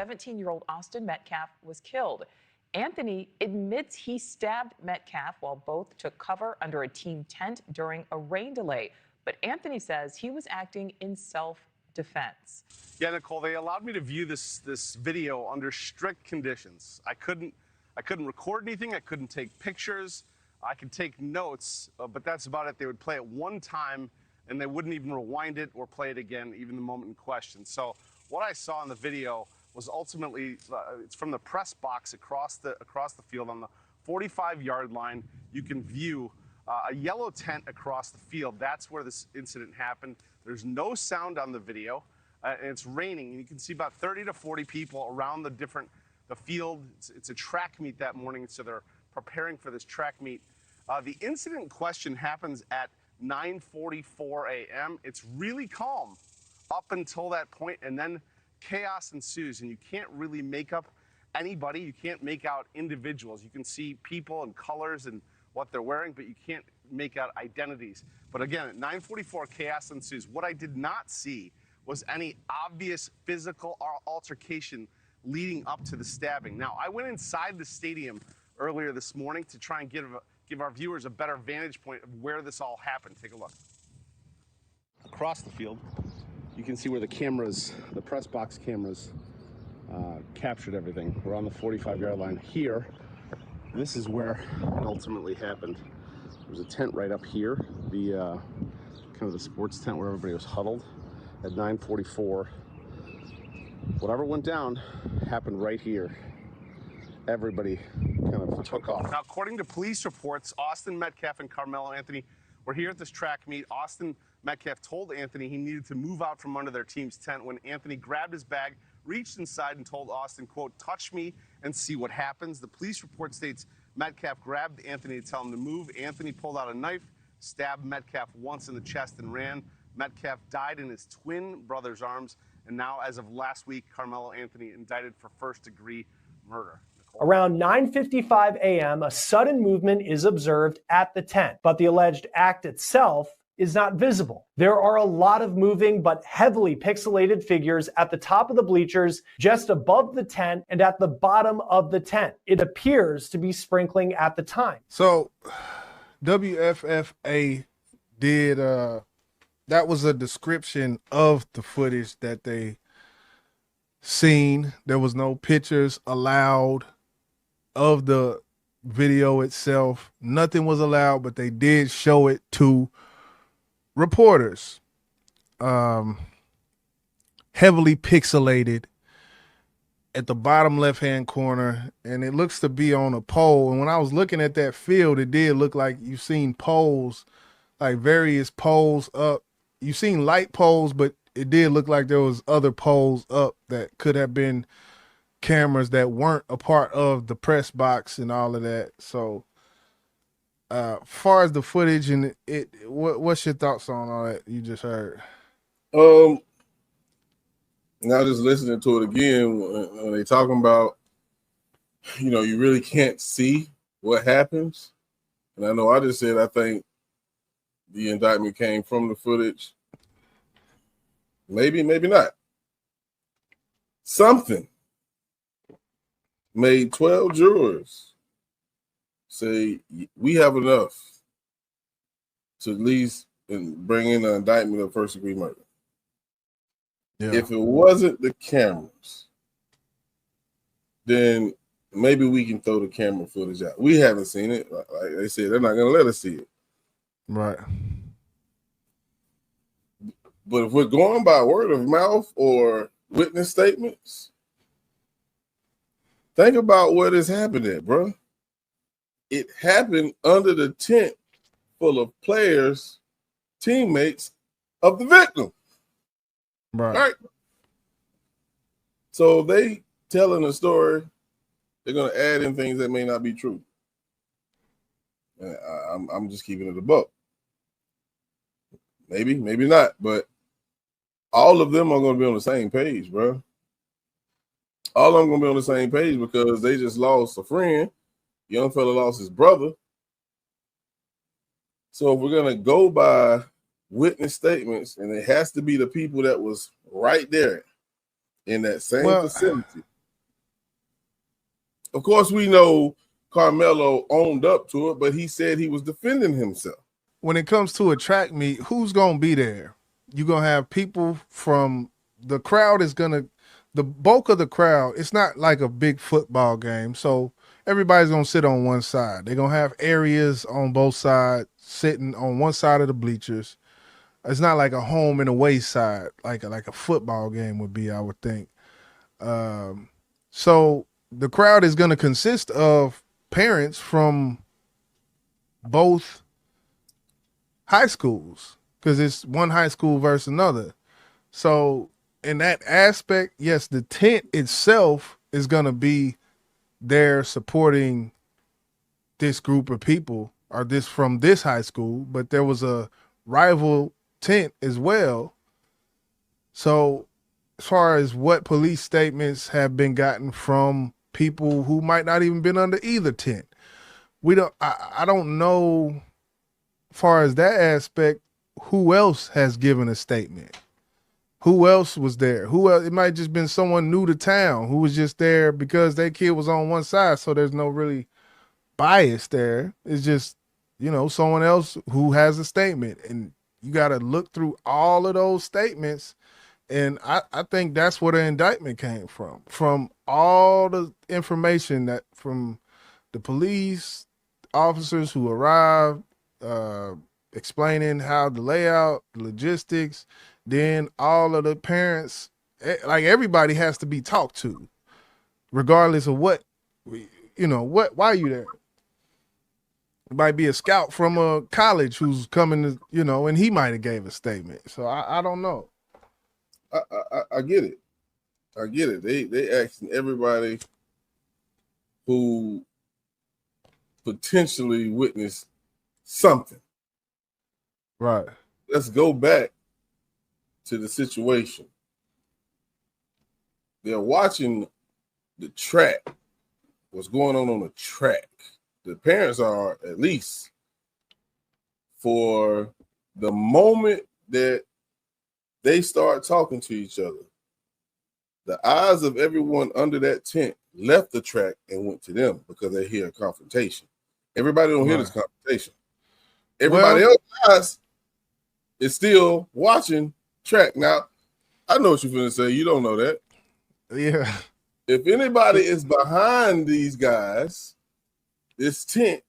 17-year-old Austin Metcalf was killed. Anthony admits he stabbed Metcalf while both took cover under a team tent during a rain delay. But Anthony says he was acting in self-defense. Yeah, Nicole, they allowed me to view this video under strict conditions. I couldn't record anything. I couldn't take pictures. I could take notes, but that's about it. They would play it one time, and they wouldn't even rewind it or play it again, even the moment in question. So what I saw in the video was ultimately, it's from the press box across the field on the 45-yard line. You can view a yellow tent across the field. That's where this incident happened. There's no sound on the video, and it's raining. And you can see about 30 to 40 people around the field. It's a track meet that morning, so they're preparing for this track meet. The incident in question happens at 9:44 a.m. It's really calm up until that point, and then chaos ensues, and you can't really make up anybody. You can't make out individuals. You can see people and colors and what they're wearing, but you can't make out identities. But again, at 9:44, chaos ensues. What I did not see was any obvious physical altercation leading up to the stabbing. Now, I went inside the stadium earlier this morning to try and give our viewers a better vantage point of where this all happened. Take a look. Across the field, you can see where the press box cameras captured everything. We're on the 45-yard line here. This is where it ultimately happened. There's a tent right up here, the kind of the sports tent where everybody was huddled at 9:44. Whatever went down happened right here. Everybody kind of took off. Now, according to police reports, Austin Metcalf and Karmello Anthony were here at this track meet. Austin Metcalf told Anthony he needed to move out from under their team's tent when Anthony grabbed his bag, reached inside, and told Austin, quote, "Touch me and see what happens." The police report states Metcalf grabbed Anthony to tell him to move. Anthony pulled out a knife, stabbed Metcalf once in the chest, and ran. Metcalf died in his twin brother's arms, and now, as of last week, Karmello Anthony indicted for first-degree murder. Nicole? Around 9:55 a.m., a sudden movement is observed at the tent, but the alleged act itself is not visible. There are a lot of moving but heavily pixelated figures at the top of the bleachers, just above the tent, and at the bottom of the tent. It appears to be sprinkling at the time. So WFFA did, that was a description of the footage that they seen. There was no pictures allowed of the video itself. Nothing was allowed, but they did show it to reporters. Heavily pixelated at the bottom left-hand corner, and it looks to be on a pole. And when I was looking at that field, it did look like you've seen poles, like various poles up. You've seen light poles, but it did look like there was other poles up that could have been cameras that weren't a part of the press box and all of that. So far as the footage and what's your thoughts on all that you just heard? Now just listening to it again, when they talking about, you really can't see what happens. And I know I just said I think the indictment came from the footage. Maybe, maybe not. Something made 12 jurors say we have enough to at least bring in an indictment of first-degree murder. Yeah. If it wasn't the cameras, then maybe we can throw the camera footage out. We haven't seen it. Like they said, they're not going to let us see it. Right. But if we're going by word of mouth or witness statements, think about where this happened at, bro. It happened under the tent full of players, teammates of the victim. Right. So they telling a story, they're going to add in things that may not be true. I'm just keeping it a buck. Maybe, maybe not, but all of them are going to be on the same page, bro. All of them going to be on the same page because they just lost a friend. Young fella lost his brother. So if we're going to go by witness statements, and it has to be the people that was right there in that same facility. of course, we know Karmello owned up to it, but he said he was defending himself. When it comes to a track meet, who's going to be there? You're going to have people from the crowd is going to, the bulk of the crowd, it's not like a big football game. So everybody's going to sit on one side. They're going to have areas on both sides sitting on one side of the bleachers. It's not like a home and away side, like a football game would be, I would think. So the crowd is going to consist of parents from both high schools because it's one high school versus another. So in that aspect, yes, the tent itself is going to be there supporting this group of people or this from this high school, but there was a rival tent as well. So as far as what police statements have been gotten from people who might not even been under either tent, I don't know as far as that aspect, who else has given a statement? Who else was there? Who else? It might just been someone new to town who was just there because their kid was on one side, so there's no really bias there. It's just, someone else who has a statement, and you got to look through all of those statements, and I think that's where the indictment came from all the information that from the police officers who arrived, explaining how the layout, the logistics, then all of the parents, like everybody has to be talked to, regardless of why are you there? It might be a scout from a college who's coming to, and he might have gave a statement. So I don't know. I get it. I get it. They asking everybody who potentially witnessed something. Right. Let's go back to the situation. They're watching the track, what's going on the track. The parents are, at least for the moment that they start talking to each other, the eyes of everyone under that tent left the track and went to them because they hear a confrontation. Everybody don't hear this confrontation. Everybody else's eyes is still watching track. Now, I know what you're going to say. You don't know that. Yeah. If anybody is behind these guys, this tent,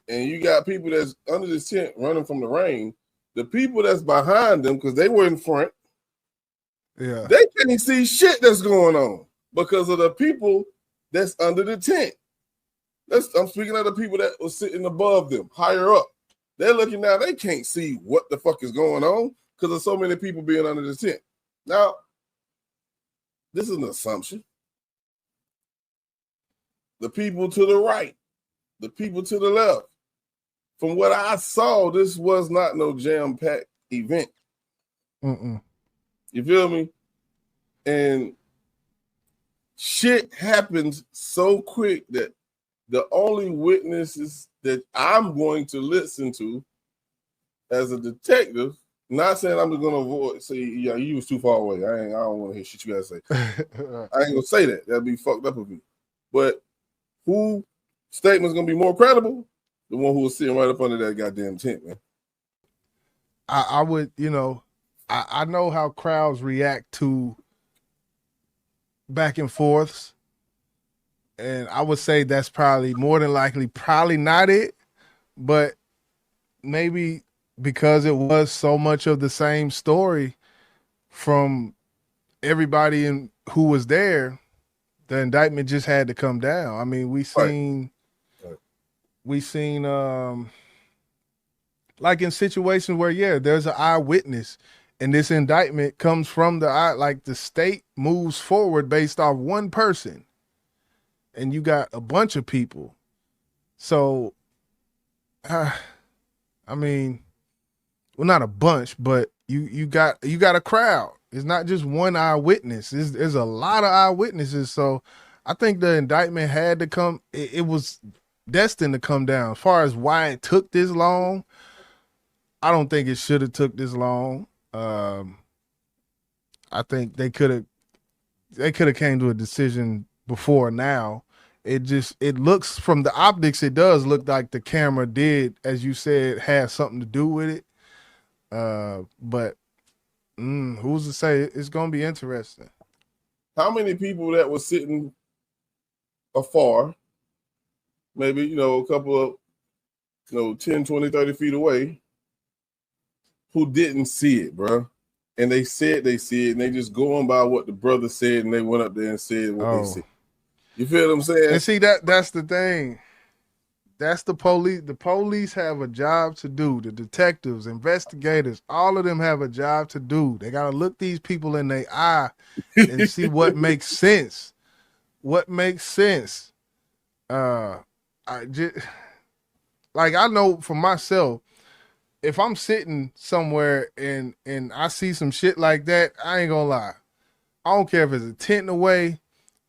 and you got people that's under this tent running from the rain, the people that's behind them, because they were in front, they can't see shit that's going on because of the people that's under the tent. I'm speaking of the people that were sitting above them, higher up. They're looking now, they can't see what the fuck is going on because of so many people being under the tent. Now, this is an assumption. The people to the right, the people to the left. From what I saw, this was not no jam-packed event. You feel me? And shit happens so quick that the only witnesses that I'm going to listen to as a detective, not saying I'm just going to avoid, say, yeah, you was too far away. I don't want to hear shit you guys say. I ain't going to say that. That'd be fucked up of me. But who statement's going to be more credible? The one who was sitting right up under that goddamn tent, man. I would, I know how crowds react to back and forths. And I would say that's probably more than likely probably not it. But maybe because it was so much of the same story from everybody who was there, the indictment just had to come down. I mean, we seen like in situations where there's an eyewitness and this indictment comes from the state moves forward based off one person and you got a bunch of people. So I mean, well, not a bunch, but you got a crowd. It's not just one eyewitness. There's a lot of eyewitnesses. So I think the indictment had to come. It was destined to come down. As far as why it took this long, I don't think it should have took this long. I think they could have came to a decision before now it looks from the optics, it does look like the camera did, as you said, have something to do with it. But who's to say? It's gonna be interesting. How many people that were sitting afar, maybe, a couple of, 10, 20, 30 feet away, who didn't see it, bro? And they said they see it, and they just going by what the brother said, and they went up there and said what they said. You feel what I'm saying? And see, that's the thing. That's the police. The police have a job to do. The detectives, investigators, all of them have a job to do. They got to look these people in their eye and see what makes sense. What makes sense? I know for myself, if I'm sitting somewhere and I see some shit like that, I ain't gonna lie. I don't care if it's a tent away.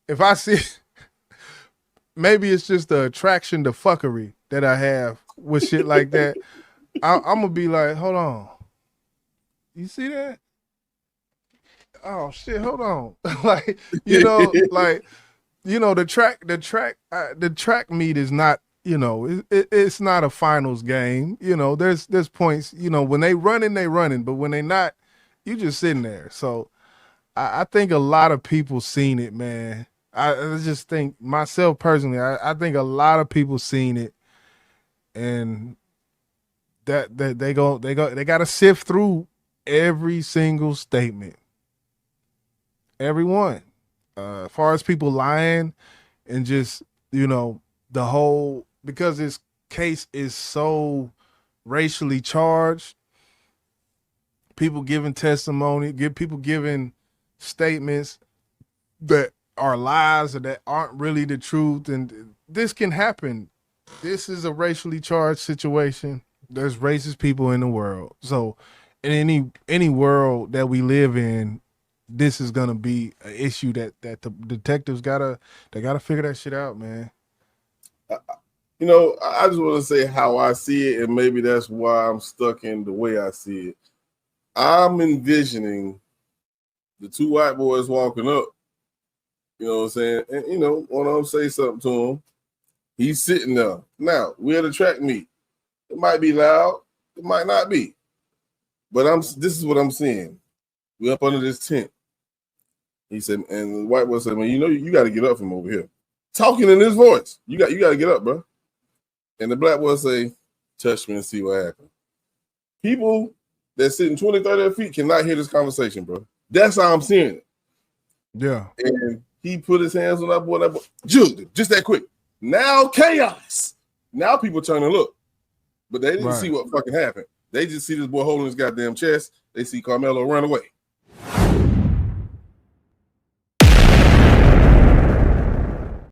If I see, maybe it's just the attraction to fuckery that I have with shit like that. I'm gonna be like, hold on, you see that? Oh shit, hold on. The track meet is not, it's not a finals game. There's points, when they running, but when they not, you just sitting there. So I think a lot of people seen it, man. I just think myself personally, I think a lot of people seen it, and that they got to sift through every single statement, everyone. As far as people lying and just the whole, because this case is so racially charged, people giving testimony, people giving statements that are lies or that aren't really the truth, and this can happen. This is a racially charged situation. There's racist people in the world. So in any world that we live in, this is gonna be an issue that the detectives gotta figure that shit out, man. I just want to say how I see it, and maybe that's why I'm stuck in the way I see it. I'm envisioning the two white boys walking up, you know what I'm saying? And, one of them say something to him. He's sitting there. Now, we're at a track meet. It might be loud. It might not be. But this is what I'm seeing. We're up under this tent. He said, and the white boy said, man, you got to get up from over here. Talking in his voice. You got to get up, bro. And the black boy say, touch me and see what happens. People that sitting 20, 30 feet cannot hear this conversation, bro. That's how I'm seeing it. Yeah. And he put his hands on that boy, juked it, just that quick. Now chaos. Now people turn and look. But they didn't see what fucking happened. They just see this boy holding his goddamn chest. They see Karmello run away.